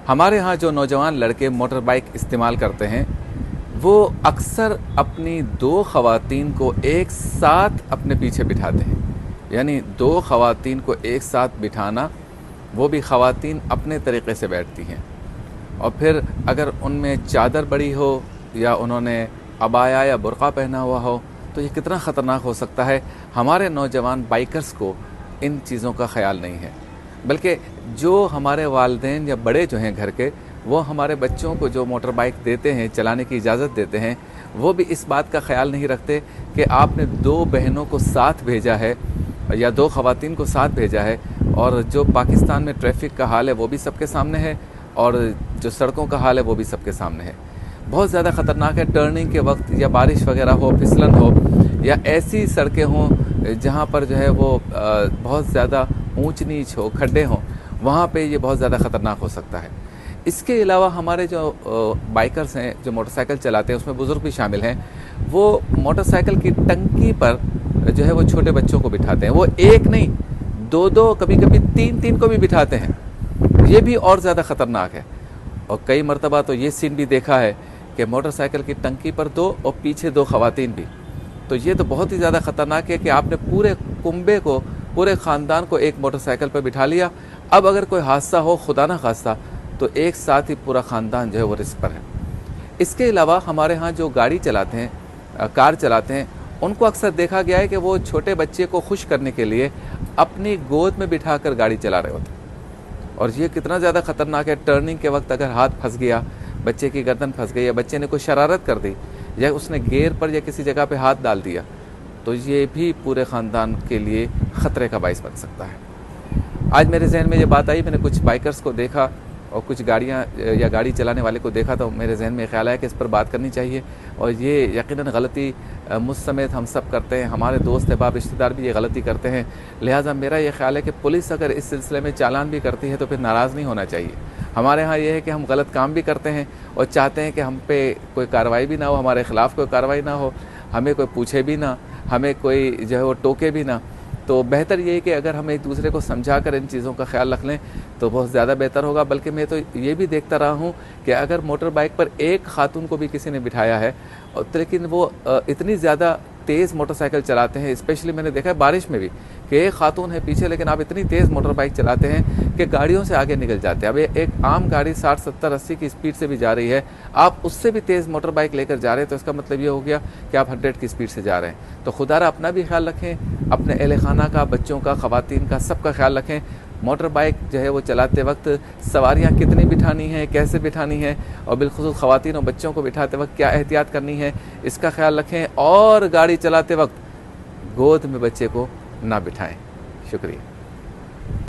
हमारे यहाँ जो नौजवान लड़के मोटर बाइक इस्तेमाल करते हैं वो अक्सर अपनी दो ख़वातीन को एक साथ अपने पीछे बिठाते हैं। यानी दो ख़वातीन को एक साथ बिठाना, वो भी ख़वातीन अपने तरीक़े से बैठती हैं। और फिर अगर उनमें चादर बड़ी हो या उन्होंने अबाया या बुर्क़ा पहना हुआ हो तो ये कितना ख़तरनाक हो सकता है। हमारे नौजवान बाइकर्स को इन चीज़ों का ख्याल नहीं है, बल्कि जो हमारे वालिदैन या बड़े जो हैं घर के, वो हमारे बच्चों को जो मोटर बाइक देते हैं, चलाने की इजाज़त देते हैं, वो भी इस बात का ख्याल नहीं रखते कि आपने दो बहनों को साथ भेजा है या दो ख़वातीन को साथ भेजा है। और जो पाकिस्तान में ट्रैफिक का हाल है वो भी सबके सामने है और जो सड़कों का हाल है वो भी सबके सामने है। बहुत ज़्यादा ख़तरनाक है। टर्निंग के वक्त या बारिश वगैरह हो, फिसलन हो या ऐसी सड़कें हों जहाँ पर जो है वो बहुत ज़्यादा ऊंच नीच हो, खड्डे हों, वहाँ पे ये बहुत ज़्यादा ख़तरनाक हो सकता है। इसके अलावा हमारे जो बाइकर्स हैं, जो मोटरसाइकिल चलाते हैं, उसमें बुज़ुर्ग भी शामिल हैं, वो मोटरसाइकिल की टंकी पर जो है वो छोटे बच्चों को बिठाते हैं। वो एक नहीं, दो दो, कभी कभी तीन तीन को भी बिठाते हैं। ये भी और ज़्यादा ख़तरनाक है। और कई मरतबा तो ये सीन भी देखा है कि मोटरसाइकिल की टंकी पर दो और पीछे दो ख़वातीन भी। तो ये तो बहुत ही ज़्यादा ख़तरनाक है कि आपने पूरे कुंबे को, पूरे ख़ानदान को एक मोटरसाइकिल पर बिठा लिया। अब अगर कोई हादसा हो, खुदा ना खास्ता, तो एक साथ ही पूरा ख़ानदान जो है वो रिस्क पर है। इसके अलावा हमारे यहाँ जो गाड़ी चलाते हैं, कार चलाते हैं, उनको अक्सर देखा गया है कि वो छोटे बच्चे को खुश करने के लिए अपनी गोद में बिठाकर गाड़ी चला रहे होते हैं। और ये कितना ज़्यादा ख़तरनाक है। टर्निंग के वक्त अगर हाथ फंस गया, बच्चे की गर्दन फंस गई या बच्चे ने कोई शरारत कर दी या उसने गेयर पर या किसी जगह पे हाथ डाल दिया, तो ये भी पूरे ख़ानदान के लिए ख़तरे का बाइस बन सकता है। आज मेरे जहन में ये बात आई, मैंने कुछ बाइकर्स को देखा और कुछ गाड़ियाँ या गाड़ी चलाने वाले को देखा, तो मेरे जहन में ख्याल आया कि इस पर बात करनी चाहिए। और ये यकीनन गलती मुझ समेत हम सब करते हैं, हमारे दोस्त अहबाब रिश्तेदार भी ये गलती करते हैं। लिहाजा मेरा ये ख्याल है कि पुलिस अगर इस सिलसिले में चालान भी करती है तो फिर नाराज़ नहीं होना चाहिए। हमारे यहाँ ये है कि हम गलत काम भी करते हैं और चाहते हैं कि हम पे कोई कार्रवाई भी ना हो, हमारे ख़िलाफ़ कोई कार्रवाई ना हो, हमें कोई पूछे भी ना, हमें कोई जो है वो टोके भी ना। तो बेहतर ये है कि अगर हम एक दूसरे को समझा कर इन चीज़ों का ख्याल रख लें तो बहुत ज़्यादा बेहतर होगा। बल्कि मैं तो ये भी देखता रहा हूँ कि अगर मोटर बाइक पर एक खातून को भी किसी ने बिठाया है, तो लेकिन वो इतनी ज़्यादा तेज़ मोटरसाइकिल चलाते हैं, स्पेशली मैंने देखा है बारिश में भी, कि एक खातून है पीछे लेकिन आप इतनी तेज़ मोटर बाइक चलाते हैं कि गाड़ियों से आगे निकल जाते हैं। अब एक आम गाड़ी 60, 70, 80 की स्पीड से भी जा रही है, आप उससे भी तेज़ मोटर बाइक लेकर जा रहे हैं, तो इसका मतलब ये हो गया कि आप 100 की स्पीड से जा रहे हैं। तो खुदारा अपना भी ख्याल रखें, अपने अहले खाना का, बच्चों का, ख़वातीन का, सबका ख्याल रखें। मोटर बाइक जो है वो चलाते वक्त सवारियाँ कितनी बिठानी हैं, कैसे बिठानी है, और बिलखुसूस ख़वातीन और बच्चों को बिठाते वक्त क्या एहतियात करनी है, इसका ख्याल रखें। और गाड़ी चलाते वक्त गोद में बच्चे को ना बिठाएं। शुक्रिया।